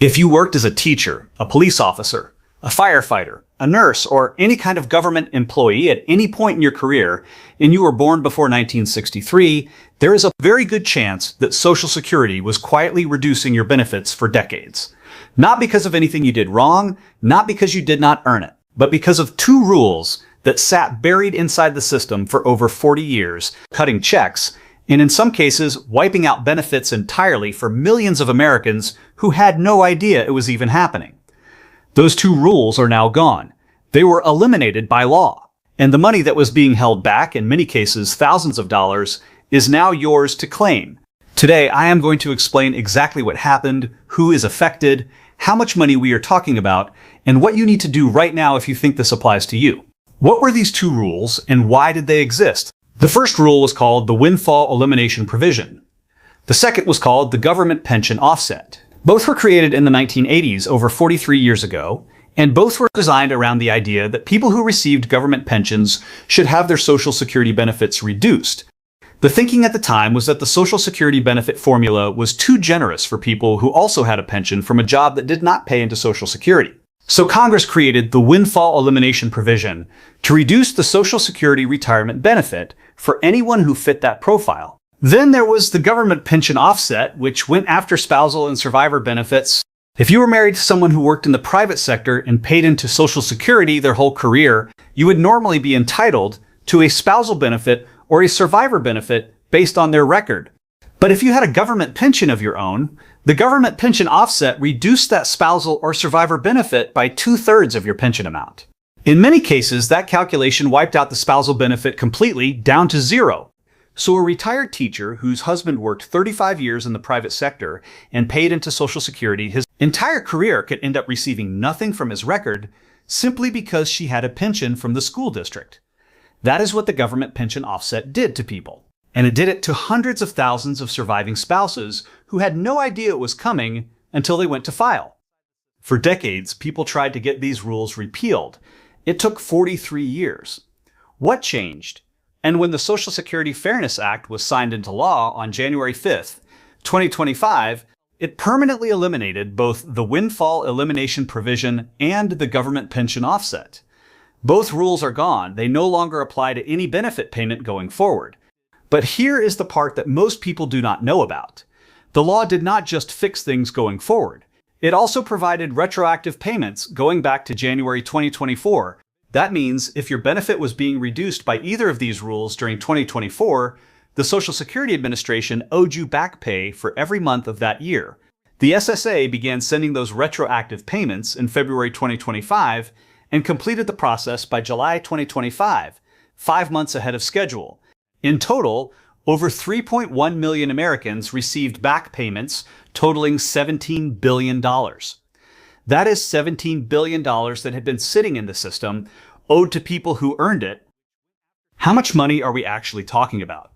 If you worked as a teacher, a police officer, a firefighter, a nurse, or any kind of government employee at any point in your career, and you were born before 1963, there is a very good chance that Social Security was quietly reducing your benefits for decades. Not because of anything you did wrong, not because you did not earn it, but because of two rules that sat buried inside the system for over 40 years, cutting checks, and in some cases, wiping out benefits entirely for millions of Americans who had no idea it was even happening. Those two rules are now gone. They were eliminated by law. And the money that was being held back, in many cases thousands of dollars, is now yours to claim. Today, I am going to explain exactly what happened, who is affected, how much money we are talking about, and what you need to do right now if you think this applies to you. What were these two rules, and why did they exist? The first rule was called the Windfall Elimination Provision. The second was called the Government Pension Offset. Both were created in the 1980s, over 43 years ago, and both were designed around the idea that people who received government pensions should have their Social Security benefits reduced. The thinking at the time was that the Social Security benefit formula was too generous for people who also had a pension from a job that did not pay into Social Security. So Congress created the Windfall Elimination Provision to reduce the Social Security retirement benefit for anyone who fit that profile. Then there was the Government Pension Offset, which went after spousal and survivor benefits. If you were married to someone who worked in the private sector and paid into Social Security their whole career, you would normally be entitled to a spousal benefit or a survivor benefit based on their record. But if you had a government pension of your own, the Government Pension Offset reduced that spousal or survivor benefit by 2/3 of your pension amount. In many cases, that calculation wiped out the spousal benefit completely down to zero. So a retired teacher whose husband worked 35 years in the private sector and paid into Social Security his entire career could end up receiving nothing from his record simply because she had a pension from the school district. That is what the Government Pension Offset did to people. And it did it to hundreds of thousands of surviving spouses who had no idea it was coming until they went to file. For decades, people tried to get these rules repealed. It took 43 years. What changed? And when the Social Security Fairness Act was signed into law on January 5th, 2025, it permanently eliminated both the Windfall Elimination Provision and the Government Pension Offset. Both rules are gone. They no longer apply to any benefit payment going forward. But here is the part that most people do not know about. The law did not just fix things going forward. It also provided retroactive payments going back to January 2024. That means if your benefit was being reduced by either of these rules during 2024, the Social Security Administration owed you back pay for every month of that year. The SSA began sending those retroactive payments in February 2025 and completed the process by July 2025, 5 months ahead of schedule. In total, over 3.1 million Americans received back payments totaling $17 billion. That is $17 billion that had been sitting in the system, owed to people who earned it. How much money are we actually talking about?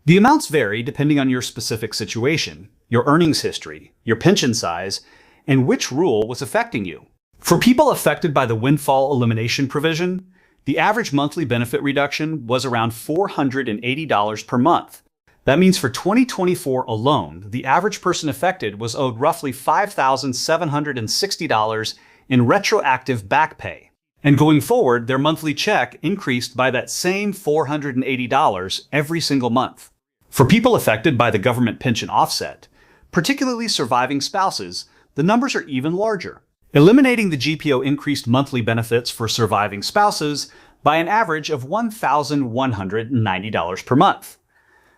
The amounts vary depending on your specific situation, your earnings history, your pension size, and which rule was affecting you. For people affected by the Windfall Elimination Provision, the average monthly benefit reduction was around $480 per month. That means for 2024 alone, the average person affected was owed roughly $5,760 in retroactive back pay. And going forward, their monthly check increased by that same $480 every single month. For people affected by the Government Pension Offset, particularly surviving spouses, the numbers are even larger. Eliminating the GPO increased monthly benefits for surviving spouses by an average of $1,190 per month.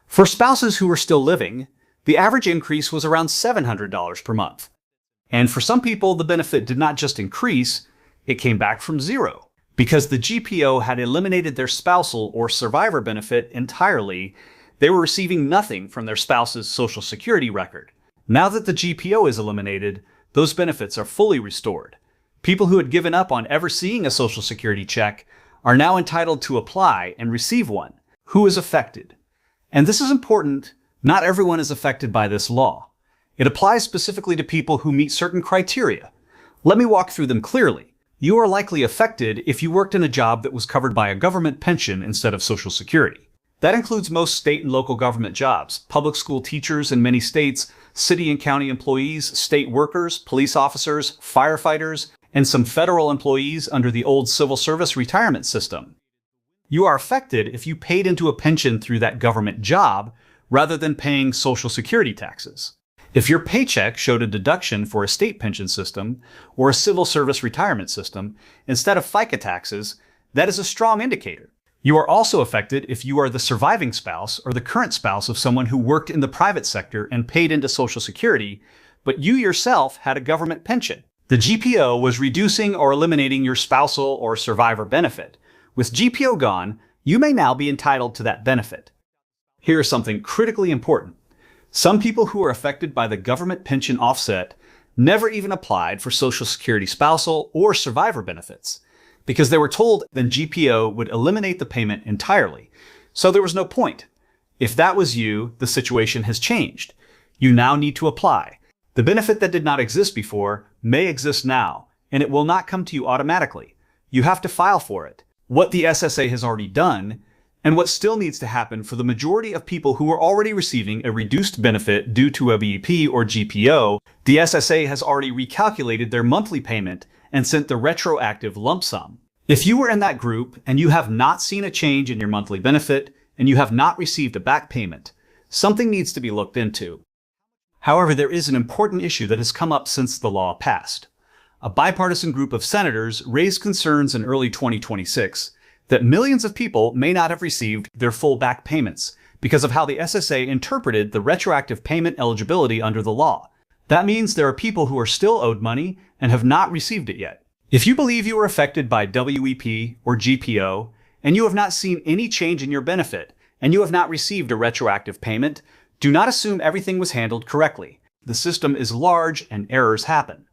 For spouses who were still living, the average increase was around $700 per month. And for some people, the benefit did not just increase, it came back from zero. Because the GPO had eliminated their spousal or survivor benefit entirely, they were receiving nothing from their spouse's Social Security record. Now that the GPO is eliminated, those benefits are fully restored. People who had given up on ever seeing a Social Security check are now entitled to apply and receive one. Who is affected? And this is important. Not everyone is affected by this law. It applies specifically to people who meet certain criteria. Let me walk through them clearly. You are likely affected if you worked in a job that was covered by a government pension instead of Social Security. That includes most state and local government jobs. Public school teachers in many states city and county employees, state workers, police officers, firefighters, and some federal employees under the old civil service retirement system. You are affected if you paid into a pension through that government job rather than paying Social Security taxes. If your paycheck showed a deduction for a state pension system or a civil service retirement system instead of FICA taxes, that is a strong indicator. You are also affected if you are the surviving spouse or the current spouse of someone who worked in the private sector and paid into Social Security, but you yourself had a government pension. The GPO was reducing or eliminating your spousal or survivor benefit. With GPO gone, you may now be entitled to that benefit. Here is something critically important. Some people who are affected by the government pension offset never even applied for Social Security spousal or survivor benefits because they were told that GPO would eliminate the payment entirely. So there was no point. If that was you, the situation has changed. You now need to apply. The benefit that did not exist before may exist now, and it will not come to you automatically. You have to file for it. What the SSA has already done, and what still needs to happen for the majority of people who are already receiving a reduced benefit due to a WEP or GPO, the SSA has already recalculated their monthly payment and sent the retroactive lump sum. If you were in that group and you have not seen a change in your monthly benefit and you have not received a back payment, something needs to be looked into. However, there is an important issue that has come up since the law passed. A bipartisan group of senators raised concerns in early 2026 that millions of people may not have received their full back payments because of how the SSA interpreted the retroactive payment eligibility under the law. That means there are people who are still owed money and have not received it yet. If you believe you were affected by WEP or GPO and you have not seen any change in your benefit and you have not received a retroactive payment, do not assume everything was handled correctly. The system is large and errors happen.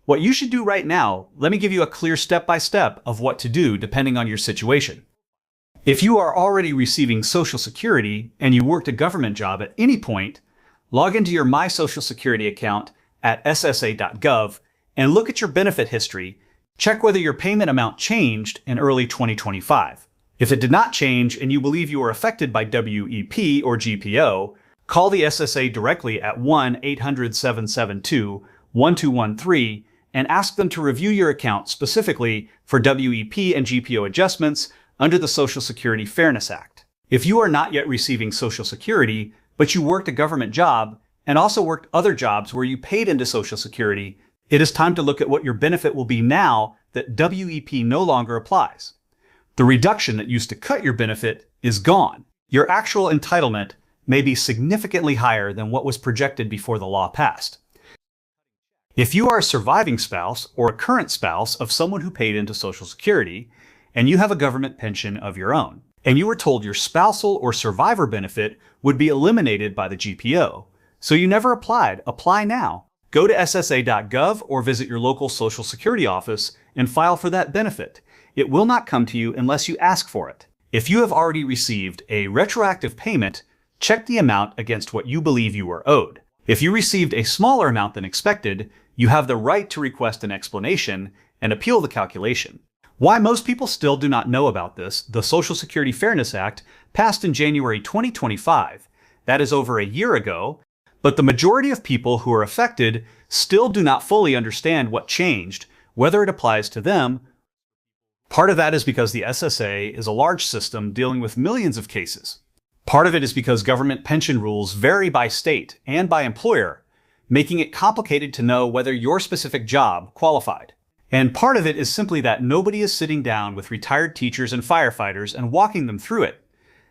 What you should do right now, let me give you a clear step-by-step of what to do depending on your situation. If you are already receiving Social Security and you worked a government job at any point, log into your My Social Security account at ssa.gov and look at your benefit history. Check whether your payment amount changed in early 2025. If it did not change and you believe you are affected by WEP or GPO, call the SSA directly at 1-800-772-1213 and ask them to review your account specifically for WEP and GPO adjustments under the Social Security Fairness Act. If you are not yet receiving Social Security, but you worked a government job and also worked other jobs where you paid into Social Security, it is time to look at what your benefit will be now that WEP no longer applies. The reduction that used to cut your benefit is gone. Your actual entitlement may be significantly higher than what was projected before the law passed. If you are a surviving spouse or a current spouse of someone who paid into Social Security, and you have a government pension of your own, and you were told your spousal or survivor benefit would be eliminated by the GPO, so you never applied, apply now. Go to ssa.gov or visit your local Social Security office and file for that benefit. It will not come to you unless you ask for it. If you have already received a retroactive payment, check the amount against what you believe you are owed. If you received a smaller amount than expected, you have the right to request an explanation and appeal the calculation. Why most people still do not know about this, the Social Security Fairness Act passed in January 2025. That is over a year ago, but the majority of people who are affected still do not fully understand what changed, whether it applies to them. Part of that is because the SSA is a large system dealing with millions of cases. Part of it is because government pension rules vary by state and by employer, making it complicated to know whether your specific job qualified. And part of it is simply that nobody is sitting down with retired teachers and firefighters and walking them through it.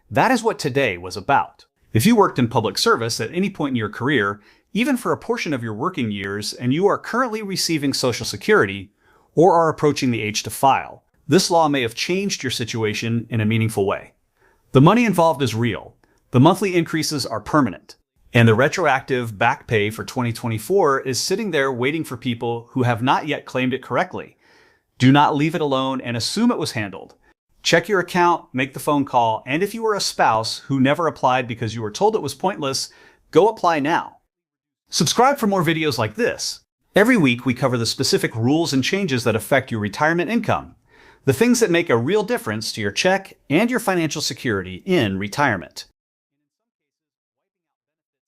That is what today was about. If you worked in public service at any point in your career, even for a portion of your working years, and you are currently receiving Social Security or are approaching the age to file, this law may have changed your situation in a meaningful way. The money involved is real. The monthly increases are permanent. And the retroactive back pay for 2024 is sitting there waiting for people who have not yet claimed it correctly. Do not leave it alone and assume it was handled. Check your account, make the phone call, and if you are a spouse who never applied because you were told it was pointless, go apply now. Subscribe for more videos like this. Every week we cover the specific rules and changes that affect your retirement income, the things that make a real difference to your check and your financial security in retirement.